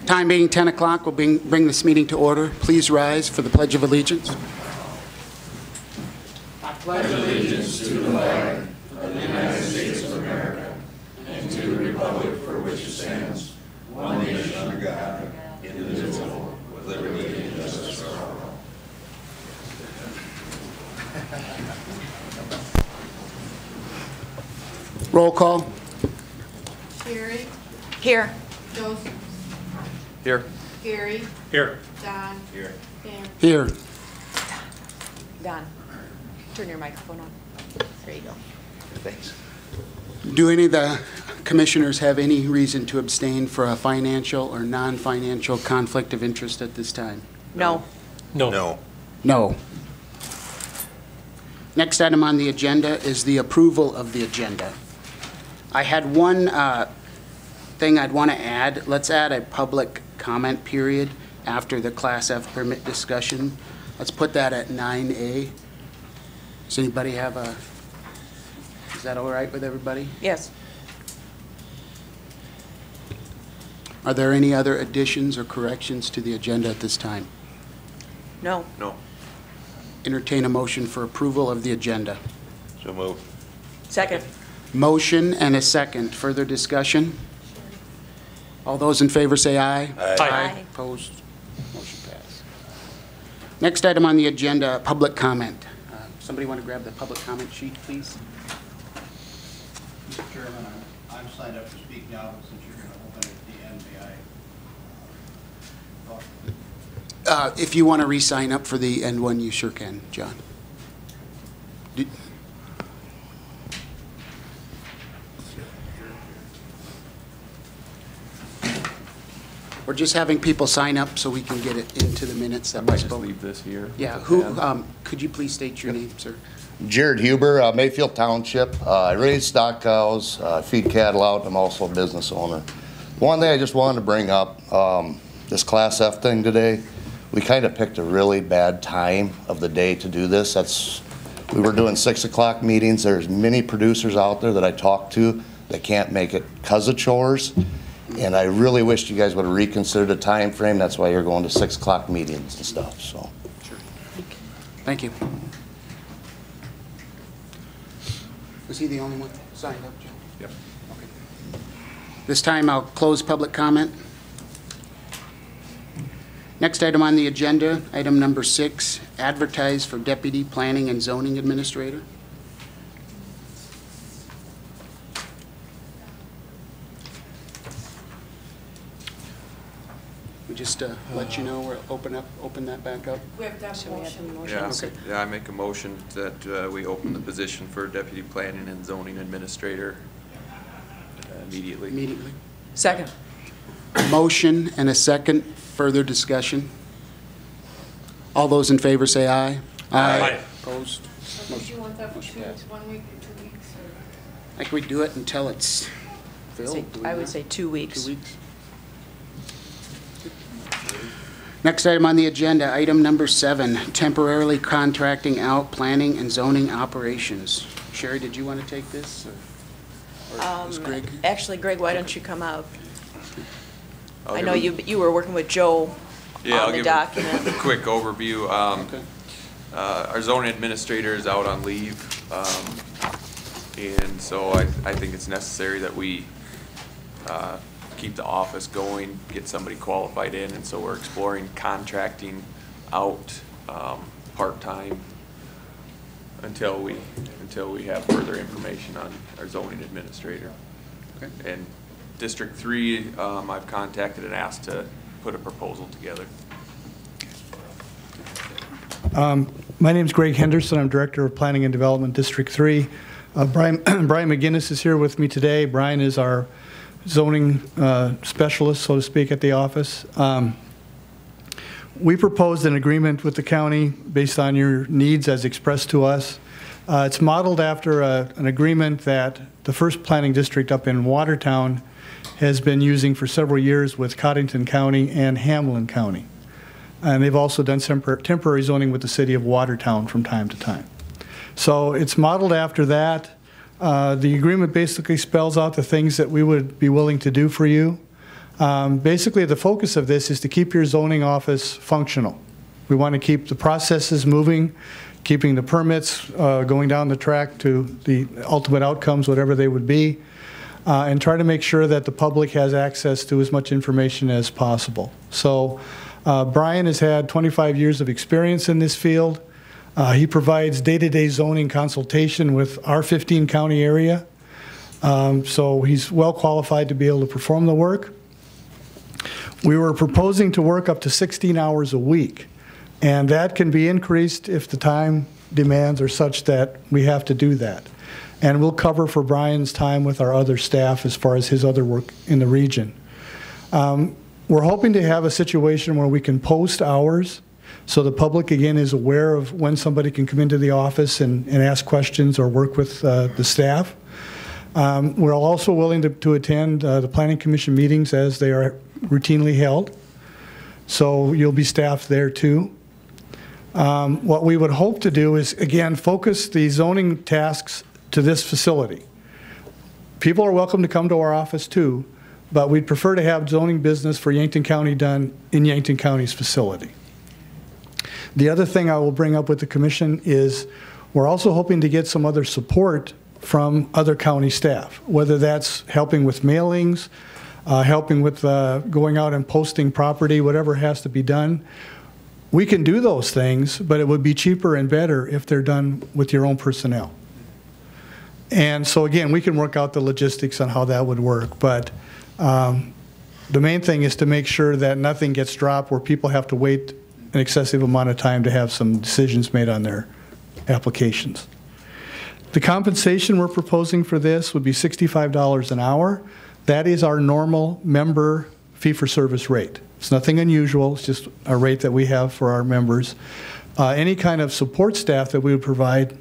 Time being 10 o'clock, we'll bring this meeting to order. Please rise for the Pledge of Allegiance. I pledge allegiance to the flag of the United States of America and to the republic for which it stands, one nation under God, indivisible, with liberty and justice for all. Roll call. Gary. Here. Joseph. Here. Gary. Here. Don. Here. Dan. Here. Don, turn your microphone on. There you go. Thanks. Do any of the commissioners have any reason to abstain for a financial or non-financial conflict of interest at this time? No. No. No. Next item on the agenda is the approval of the agenda. I had one thing I'd want to add. Let's add a public comment period after the Class F permit discussion. Let's put that at 9A. Does anybody have a, is that all right with everybody? Yes. Are there any other additions or corrections to the agenda at this time? No. No. Entertain a motion for approval of the agenda. So move. Second. Motion and a second. Further discussion? All those in favor say aye. Aye. Aye. Opposed? Motion passed. Next item on the agenda, public comment. Somebody want to grab the public comment sheet, please? Mr. Chairman, I'm signed up to speak now, but since you're going to open it at the end, may I talk? If you want to re-sign up for the end one, you sure can, John. We're just having people sign up so we can get it into the minutes that we spoke. Leave this here. Yeah, who, could you please state your name, sir? Jared Huber, Mayfield Township. I raise stock cows, feed cattle out. I'm also a business owner. One thing I just wanted to bring up, this Class F thing today, we kind of picked a really bad time of the day to do this. We were doing 6 o'clock meetings. There's many producers out there that I talk to that can't make it because of chores. And I really wished you guys would have reconsidered the time frame. That's why you're going to 6 o'clock meetings and stuff. So, Sure. Thank you. Was he the only one signed up, Joe? Yep. Okay. This time I'll close public comment. Next item on the agenda, item number 6, advertise for Deputy Planning and Zoning Administrator. We just let you know, we'll open that back up. We have to have a motion. Yeah. Okay. Yeah, I make a motion that we open the position for Deputy Planning and Zoning Administrator immediately. Immediately. Second. Motion and a second. Further discussion? All those in favor say aye. Aye. Opposed? So did you want that for Motion passed. 1 week or 2 weeks? Or? I think we do it until it's filled. do we I would not? say 2 weeks. 2 weeks. Next item on the agenda, item number 7, temporarily contracting out planning and zoning operations. Sherry, did you want to take this? Or is Greg? Actually, Greg, why don't you come out? I'll I give know a- you were working with Joe Yeah, I'll on the give document. a quick overview. Okay. Our zoning administrator is out on leave, and so I think it's necessary that we keep the office going, get somebody qualified in, and so we're exploring contracting out part-time until we have further information on our zoning administrator. Okay. And District 3, I've contacted and asked to put a proposal together. My name is Greg Henderson. I'm Director of Planning and Development, District 3. Brian McGinnis is here with me today. Brian is our zoning specialist, so to speak, at the office. We proposed an agreement with the county based on your needs as expressed to us. It's modeled after an agreement that the first planning district up in Watertown has been using for several years with Cottington County and Hamlin County. And they've also done some temporary zoning with the city of Watertown from time to time. So it's modeled after that. The agreement basically spells out the things that we would be willing to do for you. Basically, the focus of this is to keep your zoning office functional. We want to keep the processes moving, keeping the permits going down the track to the ultimate outcomes, whatever they would be, and try to make sure that the public has access to as much information as possible. So Brian has had 25 years of experience in this field. He provides day-to-day zoning consultation with our 15-county area. So he's well qualified to be able to perform the work. We were proposing to work up to 16 hours a week, and that can be increased if the time demands are such that we have to do that. And we'll cover for Brian's time with our other staff as far as his other work in the region. We're hoping to have a situation where we can post hours so the public, again, is aware of when somebody can come into the office and ask questions or work with the staff. We're also willing to attend the Planning Commission meetings as they are routinely held. So you'll be staffed there too. What we would hope to do is, again, focus the zoning tasks to this facility. People are welcome to come to our office too, but we'd prefer to have zoning business for Yankton County done in Yankton County's facility. The other thing I will bring up with the commission is we're also hoping to get some other support from other county staff, whether that's helping with mailings, helping with going out and posting property, whatever has to be done. We can do those things, but it would be cheaper and better if they're done with your own personnel. And so again, we can work out the logistics on how that would work, but the main thing is to make sure that nothing gets dropped where people have to wait an excessive amount of time to have some decisions made on their applications. The compensation we're proposing for this would be $65 an hour. That is our normal member fee-for-service rate. It's nothing unusual, it's just a rate that we have for our members. Any kind of support staff that we would provide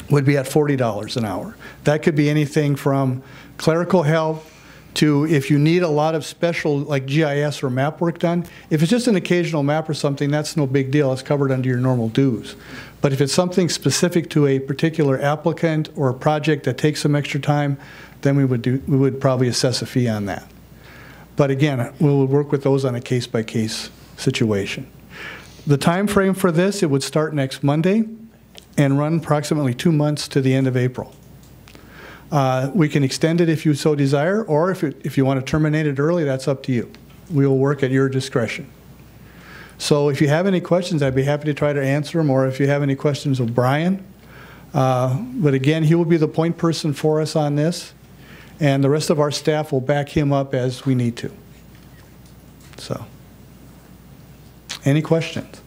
would be at $40 an hour. That could be anything from clerical help to if you need a lot of special like GIS or map work done. If it's just an occasional map or something, that's no big deal. It's covered under your normal dues. But if it's something specific to a particular applicant or a project that takes some extra time, then we would probably assess a fee on that. But again, we will work with those on a case-by-case situation. The time frame for this, it would start next Monday and run approximately 2 months to the end of April. We can extend it if you so desire, or if you want to terminate it early, that's up to you. We will work at your discretion. So if you have any questions, I'd be happy to try to answer them, or if you have any questions of Brian. But again, he will be the point person for us on this, and the rest of our staff will back him up as we need to. So, any questions?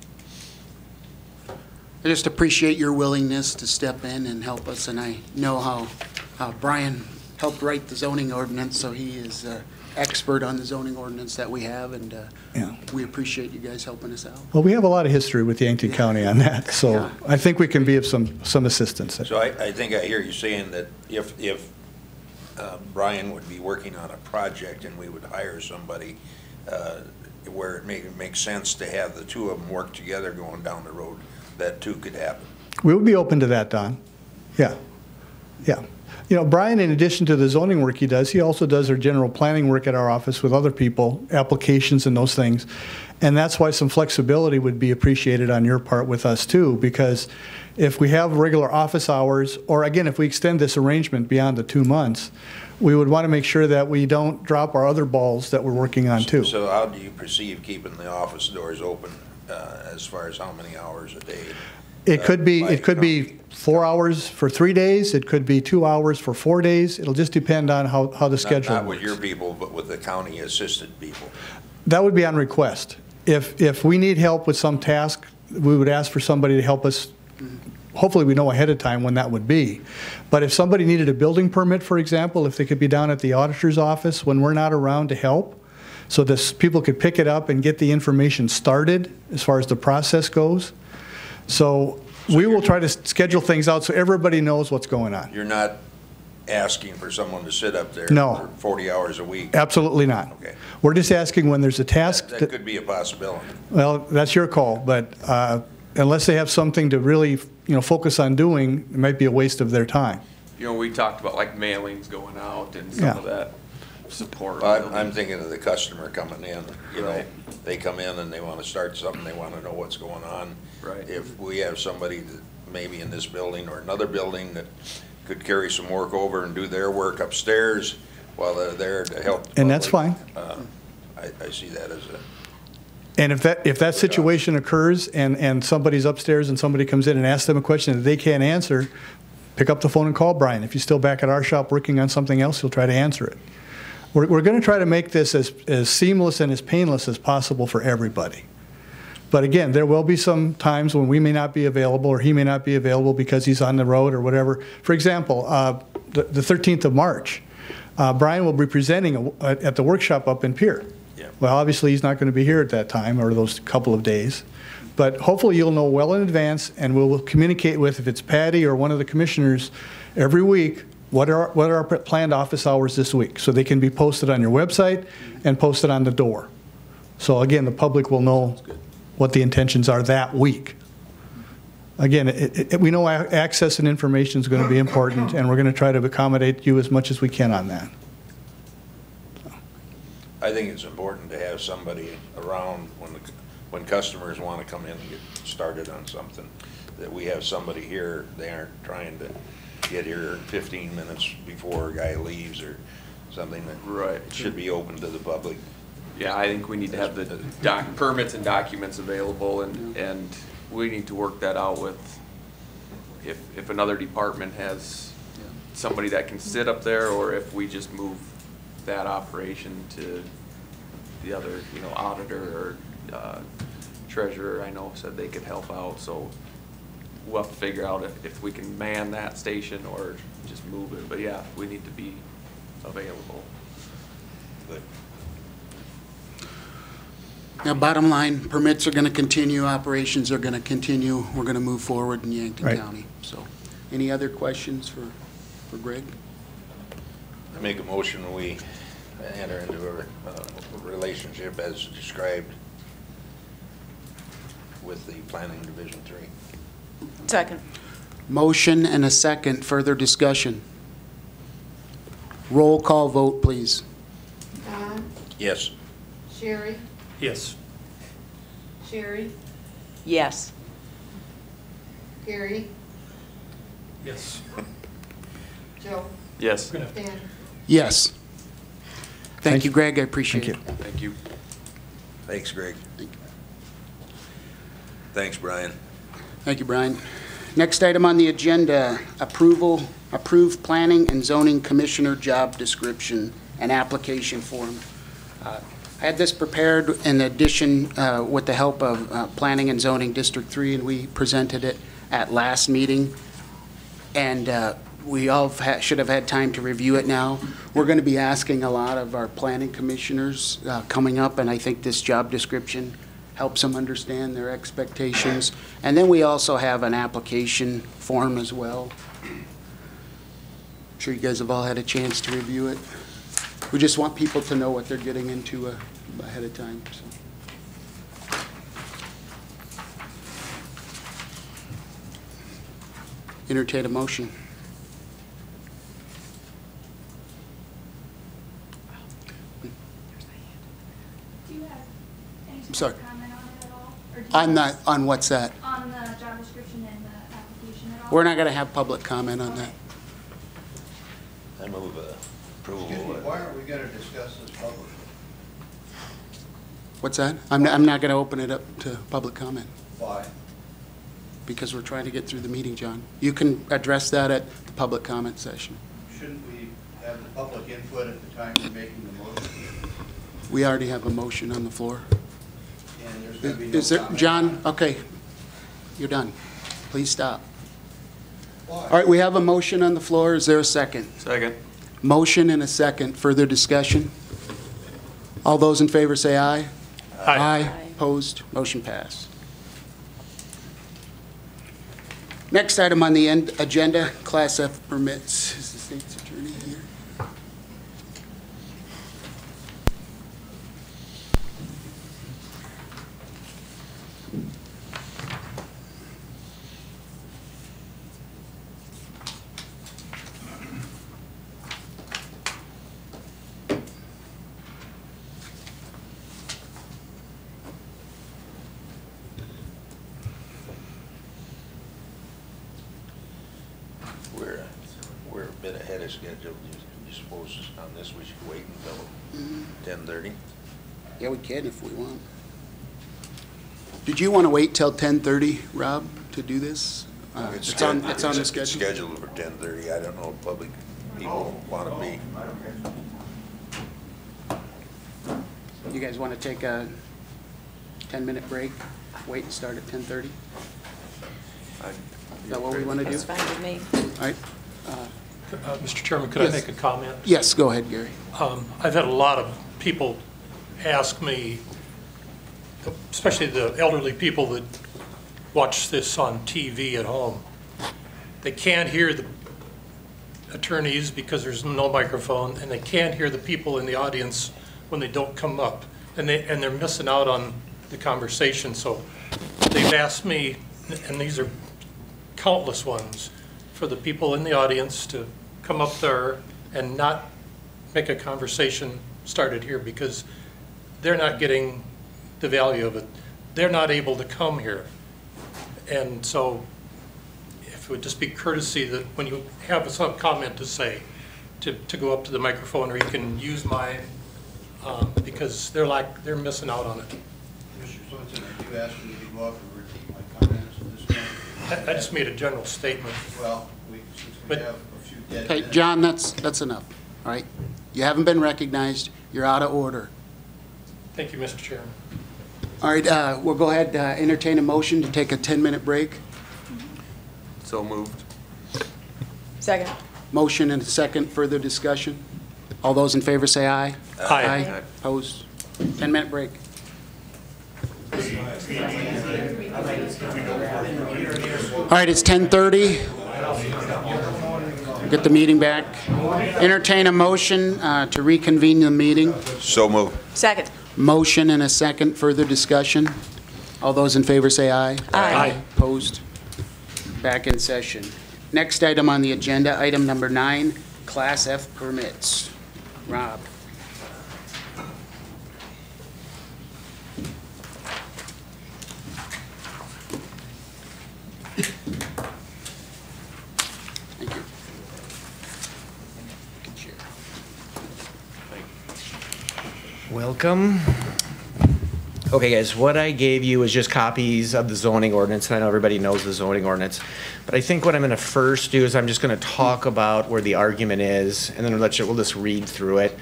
I just appreciate your willingness to step in and help us, and I know how Brian helped write the zoning ordinance, so he is expert on the zoning ordinance that we have, and Yeah. we appreciate you guys helping us out. Well, we have a lot of history with Yankton County on that, so Yeah. I think we can be of some assistance. So I think I hear you saying that if Brian would be working on a project and we would hire somebody where it makes sense to have the two of them work together going down the road, that too could happen. We would be open to that, Don. Yeah. Yeah. You know, Brian, in addition to the zoning work he does, he also does our general planning work at our office with other people, applications and those things. And that's why some flexibility would be appreciated on your part with us too, because if we have regular office hours, or again, if we extend this arrangement beyond the 2 months, we would want to make sure that we don't drop our other balls that we're working on too. So how do you perceive keeping the office doors open as far as how many hours a day? It could be 4 hours for 3 days. It could be 2 hours for 4 days. It'll just depend on how the schedule Not works. with your people, but with the county assisted people. That would be on request. If we need help with some task, we would ask for somebody to help us. Hopefully we know ahead of time when that would be. But if somebody needed a building permit, for example, if they could be down at the auditor's office when we're not around to help, so this people could pick it up and get the information started as far as the process goes. So we will try to schedule things out so everybody knows what's going on. You're not asking for someone to sit up there No. for 40 hours a week? Absolutely not. Okay. We're just asking when there's a task. That could be a possibility. Well, that's your call, but unless they have something to really, focus on doing, it might be a waste of their time. You know, we talked about like mailings going out and some of that. support. I'm thinking of the customer coming in, you know, Right. they come in and they want to start something, they want to know what's going on. Right. If we have somebody that maybe in this building or another building that could carry some work over and do their work upstairs while they're there to help. the And that's public, fine. I see that as a, And if that situation occurs and somebody's upstairs and somebody comes in and asks them a question that they can't answer, pick up the phone and call Brian. If he's still back at our shop working on something else, he'll try to answer it. We're going to try to make this as seamless and as painless as possible for everybody. But again, there will be some times when we may not be available or he may not be available because he's on the road or whatever. For example, the 13th of March, Brian will be presenting at the workshop up in Pier. Yeah. Well, obviously, he's not going to be here at that time or those couple of days. But hopefully you'll know well in advance, and we'll communicate with, if it's Patty or one of the commissioners, every week, what are our planned office hours this week? So they can be posted on your website and posted on the door. So again, the public will know what the intentions are that week. Again, we know access and information is going to be important, and we're going to try to accommodate you as much as we can on that. I think it's important to have somebody around when customers want to come in and get started on something, that we have somebody here. They aren't trying to get here 15 minutes before a guy leaves or something that Right. should be open to the public. Yeah, I think we need to have the permits and documents available, and we need to work that out with, if another department has somebody that can sit up there, or if we just move that operation to the other, you know, auditor or treasurer, I know said they could help out, so we'll have to figure out if we can man that station or just move it, but yeah, we need to be available. But Now, bottom line, permits are going to continue, operations are going to continue. We're going to move forward in Yankton Right. County. So, any other questions for Greg? I make a motion, we enter into a relationship as described with the Planning Division 3. Second. Motion and a second. Further discussion. Roll call vote, please. Don, Yes. Sherry, Yes. Sherry, Yes. Gary, Yes. Joe, Yes, Dan. Yes. Thank Thank you, you. Greg. I appreciate Thank it. thank you. Thanks, Greg. Thanks, Brian. Thank you, Brian. Next item on the agenda, approved planning and zoning commissioner job description and application form. I had this prepared in addition with the help of Planning and Zoning District 3, and we presented it at last meeting. And we all should have had time to review it now. We're going to be asking a lot of our planning commissioners coming up, and I think this job description helps them understand their expectations. And then we also have an application form as well. I'm sure you guys have all had a chance to review it. We just want people to know what they're getting into ahead of time. So. Entertain a motion. Do you have any Sorry. sort of comment on it at all? Or do you On just- that, on what's that? On the job description and the application at all? We're not going to have public comment on that. I move approval. Excuse me, why aren't we going to discuss this publicly? What's that? I'm not going to open it up to public comment Why? because we're trying to get through the meeting, John. You can address that at the public comment session. Shouldn't we have the public input at the time we're making the motion? We already have a motion on the floor. And there's going to be no Is there, comment. John, okay, you're done. Please stop. Why? All right, we have a motion on the floor. Is there a second? Second. Motion and a second. Further discussion? All those in favor say aye. Aye. Opposed? Motion passed. Next item on the agenda, Class F permits. Is the state's attorney here? guys scheduled? You suppose on this we should wait until 10:30? Yeah, we can if we want. Did you want to wait till 10:30, Rob, to do this? It's on the schedule. It's scheduled for 10:30. I don't know if public people want to be. You guys want to take a 10-minute break? Wait and start at 10:30? Is that what we want to do? That's fine with me. All right. Mr. Chairman, could Yes. I make a comment? Yes, go ahead, Gary. I've had a lot of people ask me, especially the elderly people that watch this on TV at home, they can't hear the attorneys because there's no microphone, and they can't hear the people in the audience when they don't come up, and they're missing out on the conversation. So they've asked me, and these are countless ones, for the people in the audience to come up there and not make a conversation started here, because they're not getting the value of it. They're not able to come here. And so if it would just be courtesy that when you have some comment to say, to go up to the microphone, or you can use mine, because they're missing out on it. Mr. Swinson, are you asking me to go up and repeat my comments at this point? I just made a general statement. Well, since we But- have a few dead Okay, minutes. John, that's enough, all right? You haven't been recognized. You're out of order. Thank you, Mr. Chairman. All right, we'll go ahead, entertain a motion to take a 10-minute break. So moved. Second. Motion and a second, further discussion. All those in favor say aye. Aye. Opposed? 10-minute break. All right, it's 10:30. Get the meeting back. Entertain a motion to reconvene the meeting. So moved. Second. Motion and a second, further discussion. All those in favor say aye. Aye. Opposed? Back in session. Next item on the agenda, item number 9, Class F permits. Rob. Thank you. Good chair. Welcome. Okay, guys, what I gave you is just copies of the zoning ordinance, and I know everybody knows the zoning ordinance. But I think what I'm going to first do is I'm just going to talk about where the argument is, and then we'll just read through it.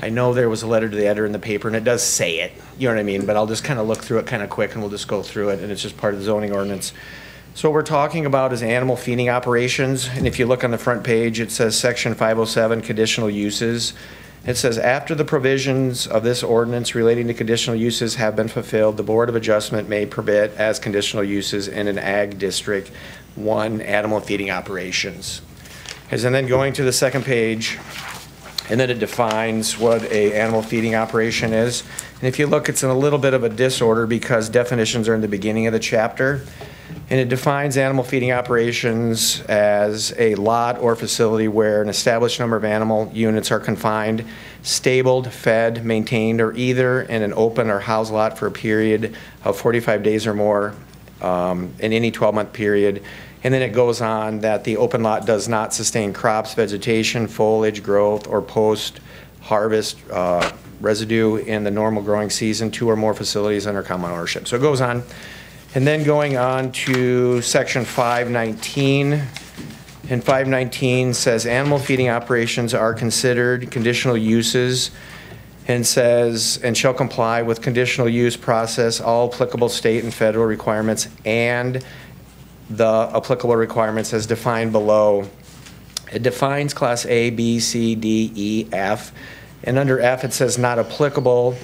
I know there was a letter to the editor in the paper, and it does say it, you know what I mean? But I'll just kind of look through it kind of quick, and we'll just go through it, and it's just part of the zoning ordinance. So what we're talking about is animal feeding operations, and if you look on the front page, it says Section 507, Conditional Uses. It says, after the provisions of this ordinance relating to conditional uses have been fulfilled, the Board of Adjustment may permit as conditional uses in an ag district 1 animal feeding operations. And then going to the second page, and then it defines what a animal feeding operation is. And if you look, it's in a little bit of a disorder because definitions are in the beginning of the chapter. And it defines animal feeding operations as a lot or facility where an established number of animal units are confined, stabled, fed, maintained, or either in an open or house lot for a period of 45 days or more in any 12-month period. And then it goes on that the open lot does not sustain crops, vegetation, foliage, growth, or post-harvest residue in the normal growing season, 2 or more facilities under common ownership. So it goes on. And then going on to Section 519, and 519 says animal feeding operations are considered conditional uses, and says, and shall comply with conditional use process, all applicable state and federal requirements, and the applicable requirements as defined below. It defines Class A, B, C, D, E, F, and under F it says not applicable,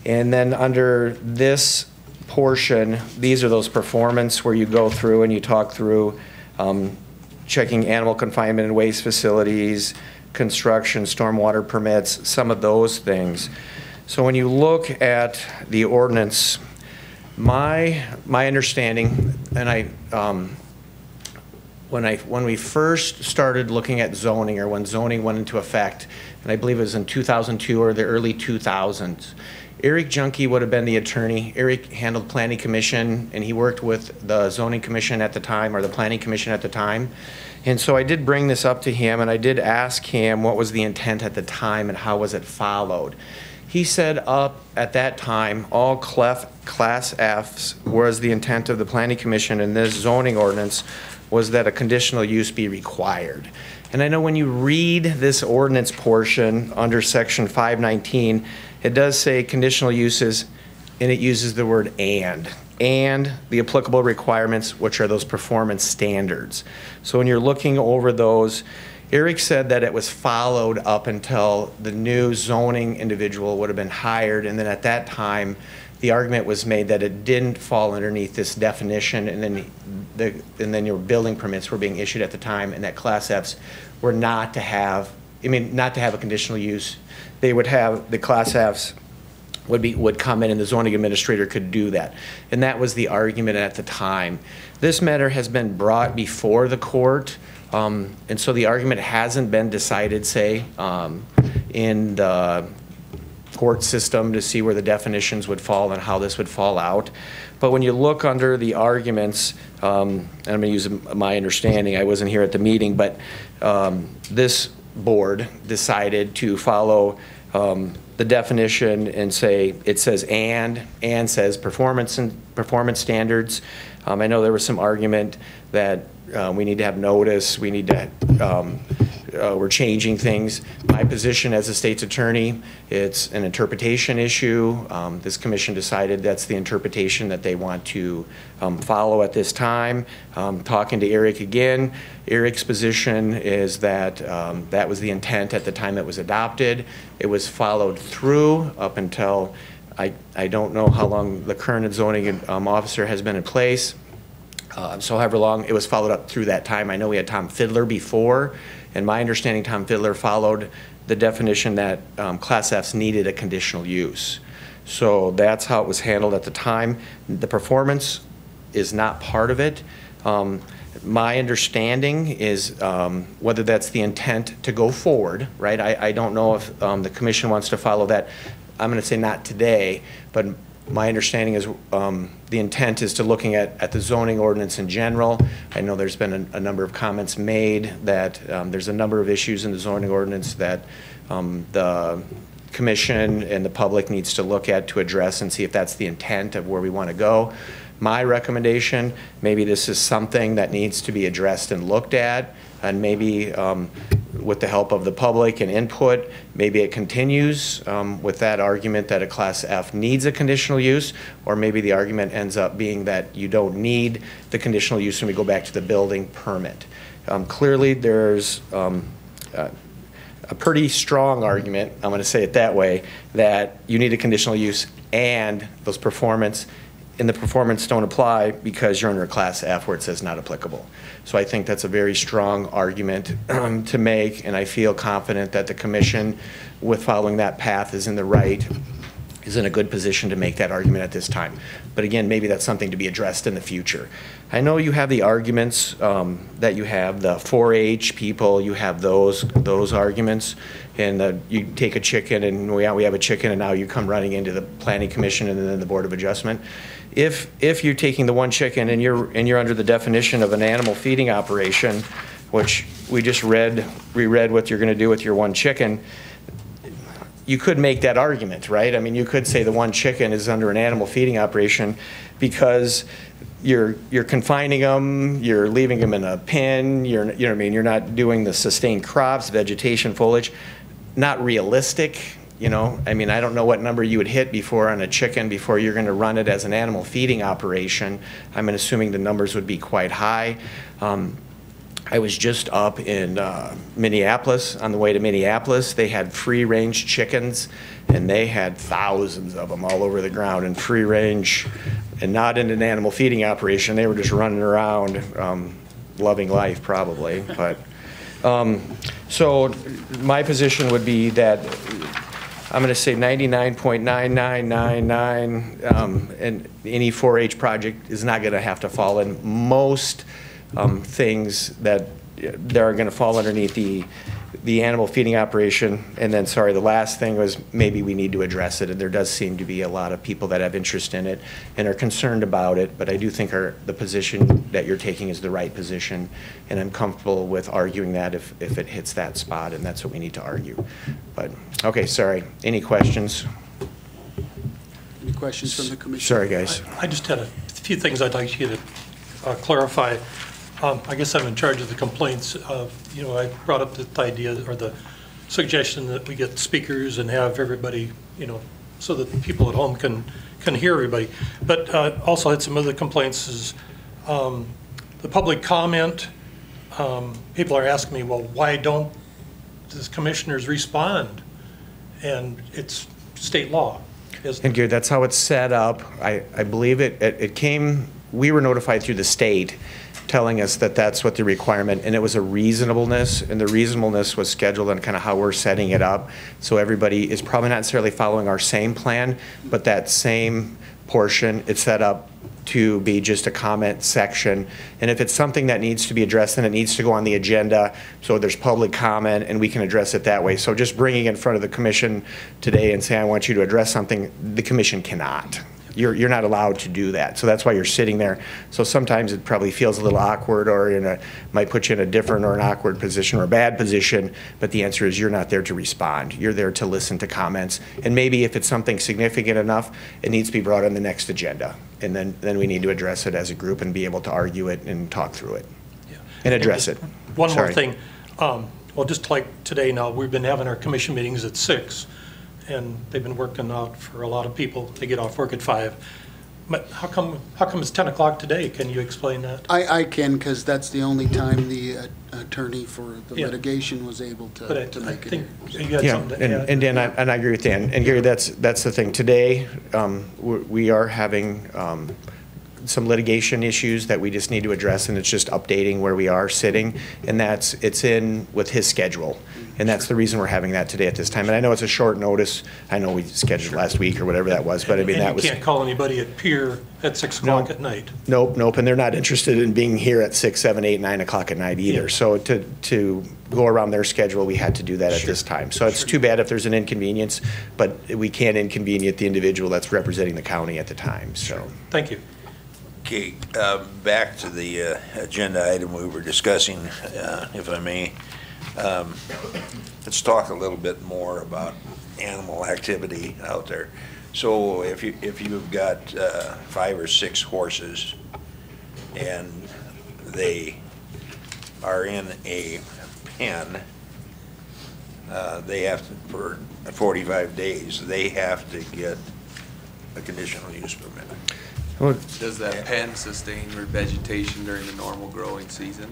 and then under this portion, these are those performance where you go through and you talk through checking animal confinement and waste facilities, construction, stormwater permits, some of those things. So when you look at the ordinance, my understanding, and when we first started looking at zoning, or when zoning went into effect, and I believe it was in 2002 or the early 2000s, Eric Junkie would have been the attorney. Eric handled planning commission, and he worked with the zoning commission at the time, or the planning commission at the time. And so I did bring this up to him, and I did ask him what was the intent at the time and how was it followed. He said up at that time, all Class Fs was the intent of the Planning Commission in this zoning ordinance was that a conditional use be required. And I know when you read this ordinance portion under section 519, it does say conditional uses, and it uses the word and the applicable requirements, which are those performance standards. So when you're looking over those, Eric said that it was followed up until the new zoning individual would have been hired, and then at that time, the argument was made that it didn't fall underneath this definition, and then your building permits were being issued at the time, and that Class Fs were not to have, not to have a conditional use. They would have, the Class Fs would come in and the zoning administrator could do that. And that was the argument at the time. This matter has been brought before the court, and so the argument hasn't been decided, say, in the court system to see where the definitions would fall and how this would fall out. But when you look under the arguments, and I'm going to use my understanding, I wasn't here at the meeting, but this board decided to follow the definition and say, it says and says performance and performance standards. I know there was some argument that we need to have notice, we need to, we're changing things. My position as a state's attorney, it's an interpretation issue. This commission decided that's the interpretation that they want to follow at this time. Talking to Eric again, Eric's position is that that was the intent at the time it was adopted. It was followed through up until, I don't know how long the current zoning officer has been in place. So however long, it was followed up through that time. I know we had Tom Fiddler before, and my understanding, Tom Fiddler followed the definition that Class Fs needed a conditional use. So that's how it was handled at the time. The performance is not part of it. My understanding is whether that's the intent to go forward, right? I don't know if the commission wants to follow that. I'm going to say not today, but my understanding is the intent is to looking at the zoning ordinance in general. I know there's been a number of comments made that there's a number of issues in the zoning ordinance that the commission and the public needs to look at to address and see if that's the intent of where we want to go. My recommendation, maybe this is something that needs to be addressed and looked at, and maybe with the help of the public and input, maybe it continues with that argument that a Class F needs a conditional use, or maybe the argument ends up being that you don't need the conditional use when we go back to the building permit. Clearly there's a pretty strong argument, I'm going to say it that way, that you need a conditional use and those performance, and the performance don't apply because you're under a Class F where it says not applicable. So I think that's a very strong argument to make, and I feel confident that the commission, with following that path, is in a good position to make that argument at this time. But again, maybe that's something to be addressed in the future. I know you have the arguments that you have, the 4-H people, you have those arguments, and you take a chicken and we have a chicken and now you come running into the Planning Commission and then the Board of Adjustment. If you're taking the one chicken and you're under the definition of an animal feeding operation, which we just reread what you're going to do with your one chicken, you could make that argument, right? I mean, you could say the one chicken is under an animal feeding operation because you're confining them, you're leaving them in a pen, you know what I mean? You're not doing the sustained crops, vegetation, foliage. Not realistic. You know, I mean, I don't know what number you would hit before on a chicken before you're going to run it as an animal feeding operation. I'm assuming the numbers would be quite high. I was just up in Minneapolis, on the way to Minneapolis. They had free-range chickens, and they had thousands of them all over the ground in free range, and not in an animal feeding operation. They were just running around, loving life probably. But so my position would be that I'm going to say 99.9999, and any 4-H project is not going to have to fall in. Most things that are going to fall underneath the the animal feeding operation, and then, sorry, the last thing was maybe we need to address it, and there does seem to be a lot of people that have interest in it and are concerned about it, but I do think the position that you're taking is the right position, and I'm comfortable with arguing that if it hits that spot, and that's what we need to argue. But, okay, sorry. Any questions? Any questions from the commission? Sorry, guys. I just had a few things I'd like you to clarify. I guess I'm in charge of the complaints. You know, I brought up the idea or the suggestion that we get speakers and have everybody, you know, so that the people at home can hear everybody. But also had some other complaints is the public comment. People are asking me, well, why don't the commissioners respond? And it's state law. And Gary, that's how it's set up. I believe it came, we were notified through the state telling us that that's what the requirement, and it was a reasonableness, and the reasonableness was scheduled on kind of how we're setting it up. So everybody is probably not necessarily following our same plan, but that same portion, it's set up to be just a comment section. And if it's something that needs to be addressed, then it needs to go on the agenda, so there's public comment, and we can address it that way. So just bringing it in front of the commission today and saying, I want you to address something, the commission cannot. You're not allowed to do that. So that's why you're sitting there. So sometimes it probably feels a little awkward, or might put you in a different or an awkward position or a bad position, but the answer is you're not there to respond. You're there to listen to comments. And maybe if it's something significant enough, it needs to be brought on the next agenda. And then we need to address it as a group and be able to argue it and talk through it. Yeah. And address it. One more thing. Well, just like today now, we've been having our commission meetings at 6. And they've been working out for a lot of people. They get off work at 5. But how come it's 10 o'clock today? Can you explain that? I can, because that's the only time the attorney for the litigation was able to make it. You had something to add. And Dan, I agree with Dan. And Gary, that's the thing. Today, we are having some litigation issues that we just need to address, and it's just updating where we are sitting, and it's in with his schedule. And that's the reason we're having that today at this time. And I know it's a short notice. I know we scheduled last week or whatever that was, but I mean, that was. You can't call anybody at Pier at 6 o'clock at night. Nope. And they're not interested in being here at 6, 7, 8, 9 o'clock at night either. Yeah. So to go around their schedule, we had to do that at this time. So it's too bad if there's an inconvenience, but we can't inconvenience the individual that's representing the county at the time. So. Thank you. Okay, back to the agenda item we were discussing, if I may. Let's talk a little bit more about animal activity out there. So if you've got 5 or 6 horses and they are in a pen, they have to, for 45 days, they have to get a conditional use permit. Does that pen sustain revegetation during the normal growing season?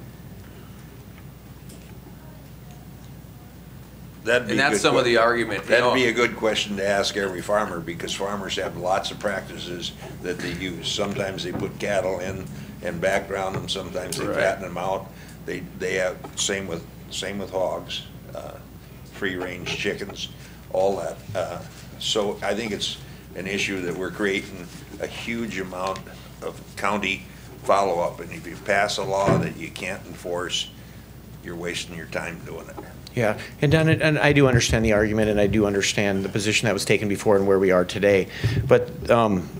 And that's some of the argument. That'd be a good question to ask every farmer, because farmers have lots of practices that they use. Sometimes they put cattle in and background them. Sometimes they fatten them out. They have same with hogs, free range chickens, all that. So I think it's an issue that we're creating a huge amount of county follow-up, and if you pass a law that you can't enforce, you're wasting your time doing it. Yeah, and Don, and I do understand the argument, and I do understand the position that was taken before and where we are today. But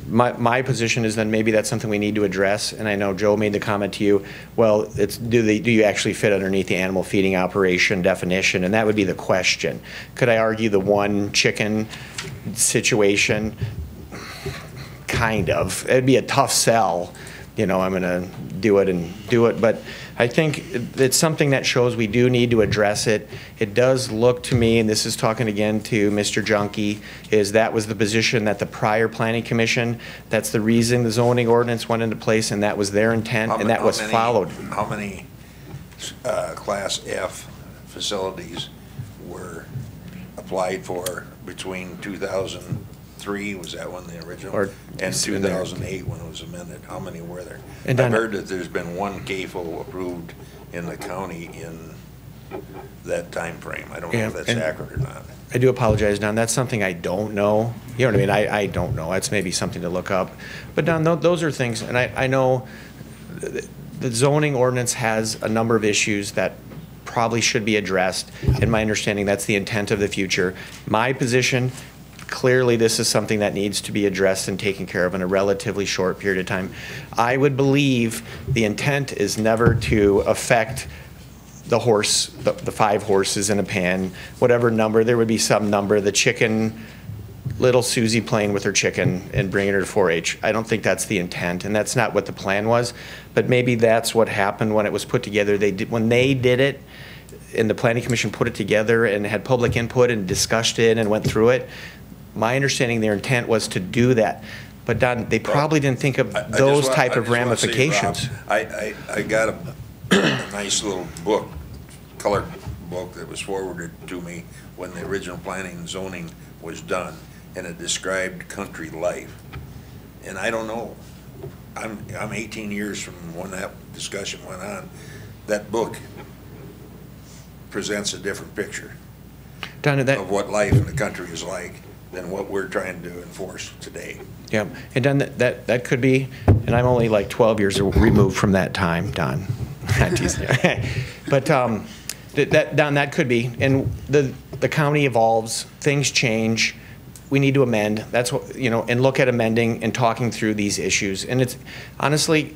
my position is then maybe that's something we need to address. And I know Joe made the comment to you, well, do you actually fit underneath the animal feeding operation definition? And that would be the question. Could I argue the one chicken situation? Kind of. It'd be a tough sell. You know, I'm going to do it, but I think it's something that shows we do need to address it. It does look to me, and this is talking again to Mr. Junkie, is that was the position that the prior planning commission, that's the reason the zoning ordinance went into place, and that was their intent, and that was followed. How many Class F facilities were applied for between 2003, was that when the original, and 2008 when it was amended? How many were there? And I've heard that there's been one CAFO approved in the county in that time frame. I don't know if that's accurate or not. I do apologize, Don. That's something I don't know. You know what I mean? I don't know. That's maybe something to look up. But Don, those are things, and I know the zoning ordinance has a number of issues that probably should be addressed. In my understanding, that's the intent of the future. My position, clearly this is something that needs to be addressed and taken care of in a relatively short period of time. I would believe the intent is never to affect the horse, the 5 horses in a pan, whatever number, there would be some number, the chicken, little Susie playing with her chicken and bringing her to 4-H. I don't think that's the intent, and that's not what the plan was, but maybe that's what happened when it was put together. When they did it, and the Planning Commission put it together and had public input and discussed it and went through it, my understanding their intent was to do that. But Don, they probably didn't think of those type of ramifications. I got a nice little book, colored book that was forwarded to me when the original planning and zoning was done, and it described country life. And I don't know, I'm 18 years from when that discussion went on. That book presents a different picture of what life in the country is like than what we're trying to enforce today. Yeah, and Don, that could be, and I'm only like 12 years removed from that time, Don. But Don, that could be, and the county evolves, things change, we need to amend. That's what, and look at amending and talking through these issues. And it's honestly,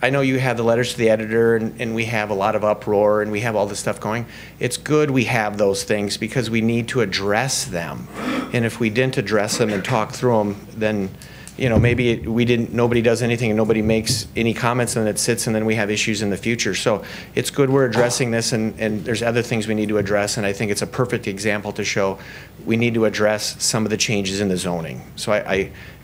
I know you have the letters to the editor, and we have a lot of uproar, and we have all this stuff going. It's good we have those things because we need to address them. And if we didn't address them and talk through them, then maybe nobody does anything and nobody makes any comments, and it sits, and then we have issues in the future. So it's good we're addressing this, and there's other things we need to address, and I think it's a perfect example to show we need to address some of the changes in the zoning. So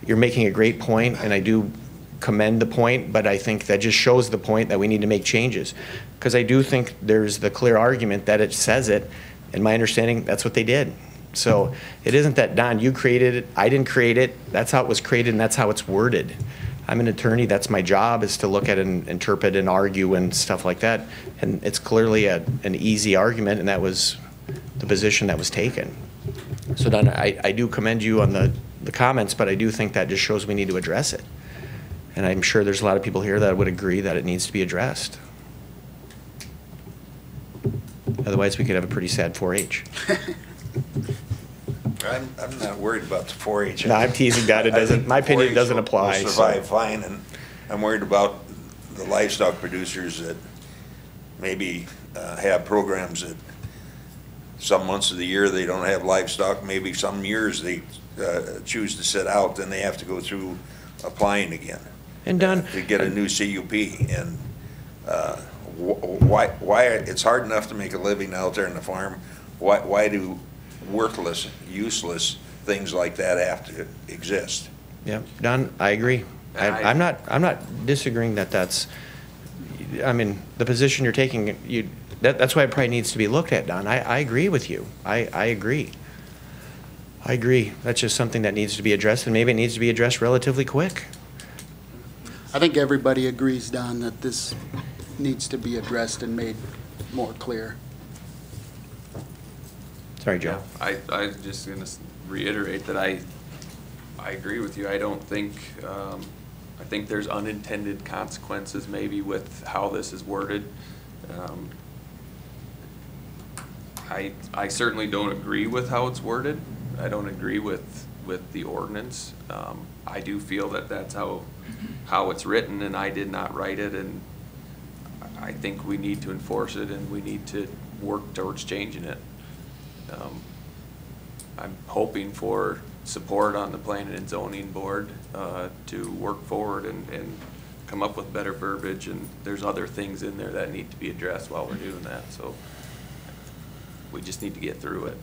you're making a great point, and I do commend the point, but I think that just shows the point that we need to make changes. Because I do think there's the clear argument that it says it, and my understanding, that's what they did. So it isn't that, Don, you created it, I didn't create it, that's how it was created and that's how it's worded. I'm an attorney, that's my job, is to look at and interpret and argue and stuff like that. And it's clearly an easy argument, and that was the position that was taken. So Don, I do commend you on the comments, but I do think that just shows we need to address it. And I'm sure there's a lot of people here that would agree that it needs to be addressed. Otherwise, we could have a pretty sad 4-H. I'm not worried about the 4-H. No, I'm teasing, Don. It doesn't. My opinion doesn't apply. Will survive fine, and I'm worried about the livestock producers that maybe have programs that some months of the year they don't have livestock. Maybe some years they choose to sit out, then they have to go through applying again. And Don, to get a new CUP, and why it's hard enough to make a living out there on the farm. Why do worthless, useless things like that have to exist? Yeah, Don, I agree. I'm not disagreeing that's. I mean, the position you're taking, that's why it probably needs to be looked at, Don. I agree with you. I agree. I agree. That's just something that needs to be addressed, and maybe it needs to be addressed relatively quick. I think everybody agrees, Don, that this needs to be addressed and made more clear. Sorry, Joe. Yeah, I was just going to reiterate that I agree with you. I don't think, I think there's unintended consequences maybe with how this is worded. I certainly don't agree with how it's worded. I don't agree with the ordinance. I do feel that that's how it's written, and I did not write it, and I think we need to enforce it, and we need to work towards changing it. I'm hoping for support on the Planning and Zoning Board to work forward and come up with better verbiage, and there's other things in there that need to be addressed while we're doing that, so we just need to get through it.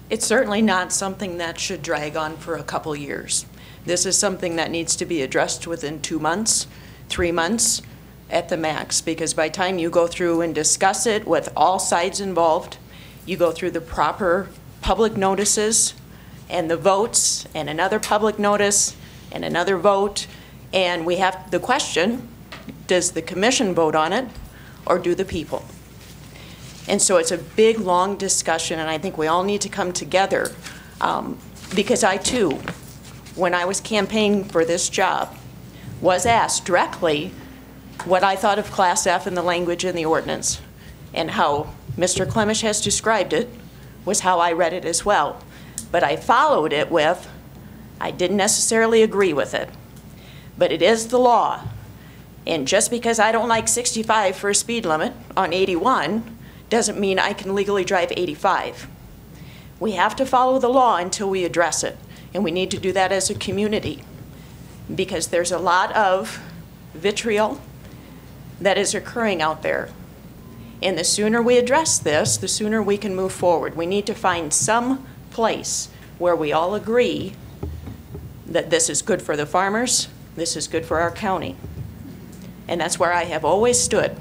It's certainly not something that should drag on for a couple years. This is something that needs to be addressed within 2 months, 3 months at the max, because by the time you go through and discuss it with all sides involved, you go through the proper public notices and the votes and another public notice and another vote, and we have the question, does the commission vote on it or do the people? And so it's a big, long discussion, and I think we all need to come together because I, too, when I was campaigning for this job, was asked directly, what I thought of Class F and the language in the ordinance. And how Mr. Clemish has described it was how I read it as well. But I followed it with, I didn't necessarily agree with it. But it is the law. And just because I don't like 65 for a speed limit on 81 doesn't mean I can legally drive 85. We have to follow the law until we address it. And we need to do that as a community, because there's a lot of vitriol that is occurring out there. And the sooner we address this, the sooner we can move forward. We need to find some place where we all agree that this is good for the farmers, this is good for our county. And that's where I have always stood.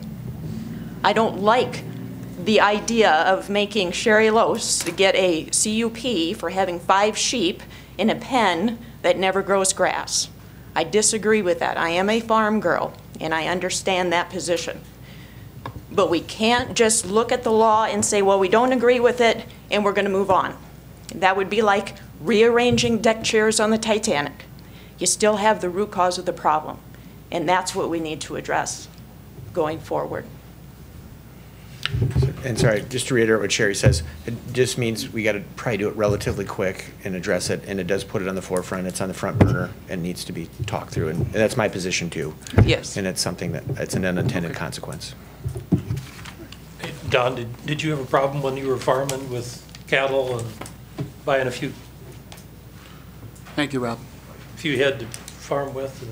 I don't like the idea of making Sherry Lose get a CUP for having 5 sheep in a pen that never grows grass. I disagree with that. I am a farm girl, and I understand that position. But we can't just look at the law and say, well, we don't agree with it, and we're going to move on. That would be like rearranging deck chairs on the Titanic. You still have the root cause of the problem, and that's what we need to address going forward. And sorry, just to reiterate what Sherry says, it just means we got to probably do it relatively quick and address it, and it does put it on the forefront. It's on the front burner and needs to be talked through, and that's my position too. Yes. And it's something that, it's an unintended consequence. Hey, Don, did you have a problem when you were farming with cattle and buying a few Thank you, Rob. head to farm with and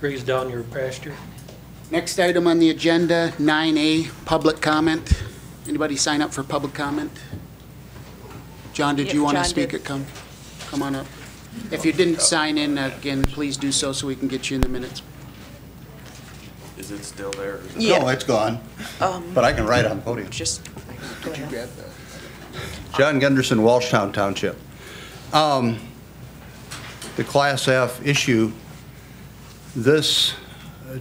graze down your pasture? Next item on the agenda, 9A, public comment. Anybody sign up for public comment? John, did Yep, you want to John speak? did. Come on up. If you didn't sign in, again, please do so we can get you in the minutes. Is it still there? Yeah. No, it's gone, but I can write on the podium. Just, Could you grab that? John Gunderson, Walshtown Township. The Class F issue, this,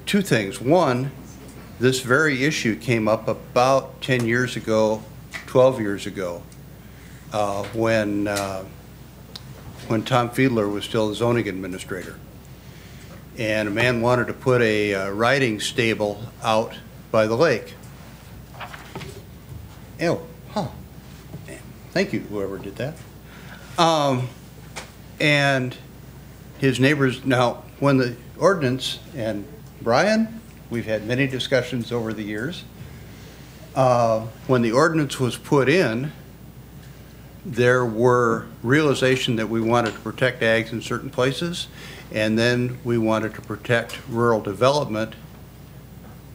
two things. One, this very issue came up about 10 years ago, 12 years ago, when Tom Fiedler was still the zoning administrator. And a man wanted to put a riding stable out by the lake. Oh, huh. Thank you, whoever did that. And his neighbors, now, when the ordinance, and Brian, we've had many discussions over the years. When the ordinance was put in, there were realization that we wanted to protect ags in certain places, and then we wanted to protect rural development,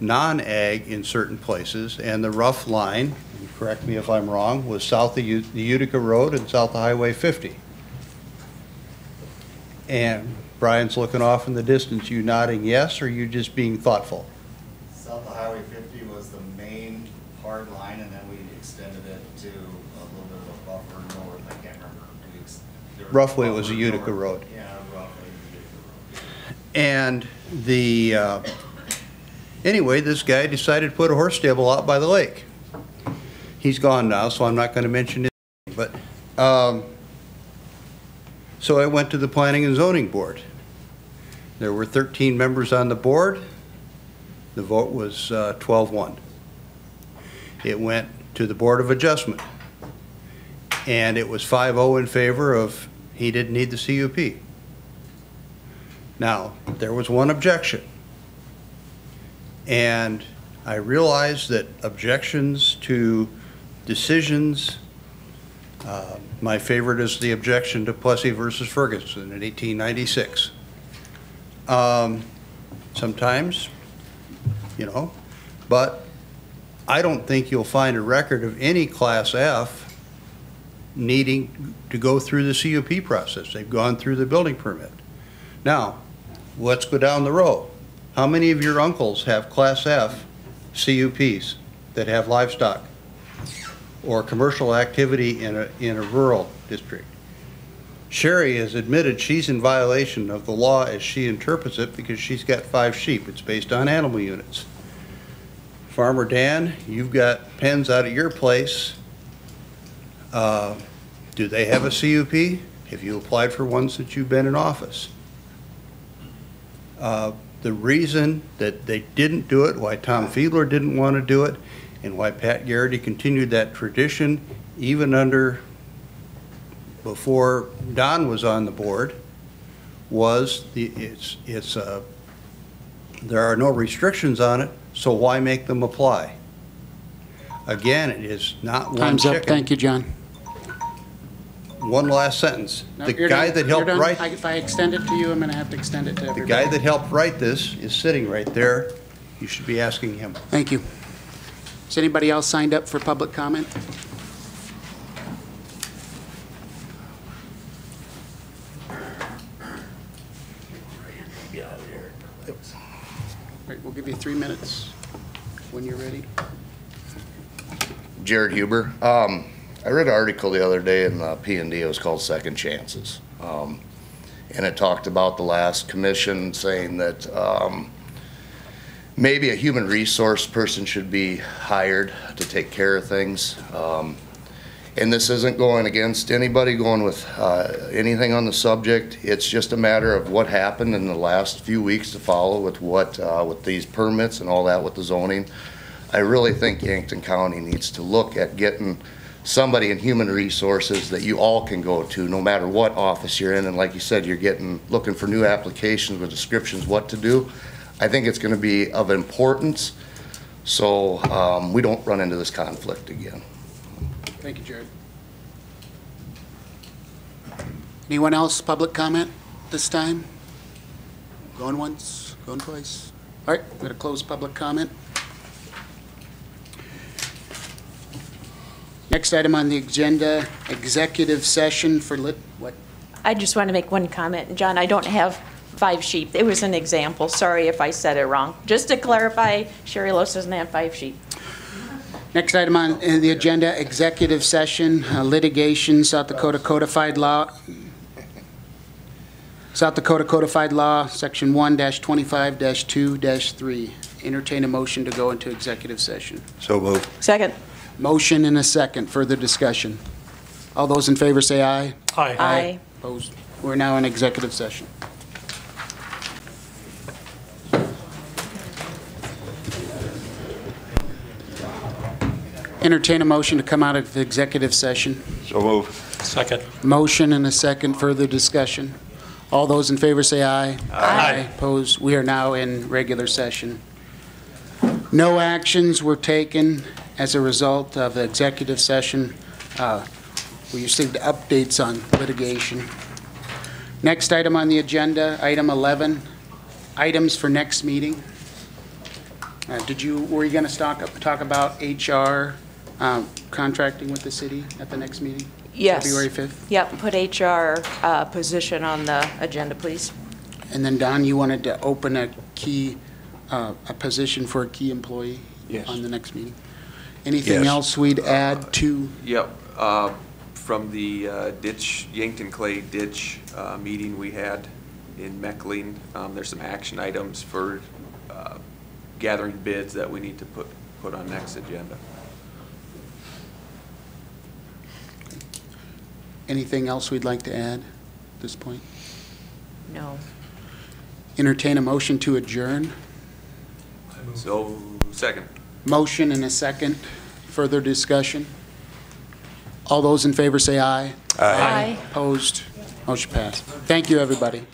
non-ag in certain places, and the rough line, and correct me if I'm wrong, was south of the Utica Road and south of Highway 50. And Brian's looking off in the distance. You nodding yes, or you just being thoughtful? South of Highway 50 was the main hard line, and then we extended it to a little bit of a buffer north. I can't remember. Roughly, it was a Utica Road. Yeah, roughly the Utica Road. And the, anyway, this guy decided to put a horse stable out by the lake. He's gone now, so I'm not going to mention his name, but so I went to the Planning and Zoning Board. There were 13 members on the board. The vote was 12-1. It went to the Board of Adjustment, and it was 5-0 in favor of he didn't need the CUP. Now, there was one objection, and I realized that objections to decisions, my favorite is the objection to Plessy versus Ferguson in 1896. Sometimes, you know, but I don't think you'll find a record of any Class F needing to go through the CUP process. They've gone through the building permit. Now, let's go down the row. How many of your uncles have Class F CUPs that have livestock or commercial activity in a rural district? Sherry has admitted she's in violation of the law as she interprets it because she's got 5 sheep. It's based on animal units. Farmer Dan, you've got pens out at your place. Do they have a CUP? Have you applied for one since you've been in office? the reason that they didn't do it, why Tom Fiedler didn't want to do it, and why Pat Garrity continued that tradition even before Don was on the board, was there are no restrictions on it, so why make them apply? Again, it is not one Time's chicken. up. Thank you, John. One last sentence. No, The you're guy done. that You're helped done. write, If I extend it to you, I'm going to have to extend it to the everybody. guy that helped write this is sitting right there. You should be asking him. Thank you. Is anybody else signed up for public comment? Right, we'll give you 3 minutes when you're ready. Jared Huber. I read an article the other day in the P&D. It was called Second Chances. And it talked about the last commission saying that maybe a human resource person should be hired to take care of things. And this isn't going against anybody going with anything on the subject. It's just a matter of what happened in the last few weeks to follow with with these permits and all that with the zoning. I really think Yankton County needs to look at getting somebody in human resources that you all can go to, no matter what office you're in. And like you said, you're looking for new applications with descriptions what to do. I think it's going to be of importance, so we don't run into this conflict again. Thank you, Jared. Anyone else, public comment this time? Going once, going twice? All right, we're going to close public comment. Next item on the agenda, executive session for what? I just want to make one comment. John, I don't have 5 sheep. It was an example. Sorry if I said it wrong. Just to clarify, Sherry Lowe doesn't have 5 sheep. Next item on the agenda, executive session, litigation, South Dakota Codified Law. South Dakota Codified Law, Section 1-25-2-3. Entertain a motion to go into executive session. So moved. Second. Motion and a second. Further discussion. All those in favor say aye. Aye. Aye. Opposed? We're now in executive session. Entertain a motion to come out of the executive session. So moved. Second. Motion and a second. Further discussion. All those in favor say aye. Aye. Opposed? We are now in regular session. No actions were taken as a result of the executive session. We received updates on litigation. Next item on the agenda, item 11, items for next meeting. Were you going to talk about HR contracting with the city at the next meeting? Yes. February 5th? Yep, put HR position on the agenda, please. And then Don, you wanted to open a position for a key employee? Yes. On the next meeting? Anything Yes. else we'd add to? Yep, from the ditch, Yankton Clay ditch meeting we had in Meckling, there's some action items for gathering bids that we need to put on next agenda. Anything else we'd like to add at this point? No. Entertain a motion to adjourn. So, second. Motion and a second. Further discussion. All those in favor say aye. Aye. Opposed? Motion passed. Thank you, everybody.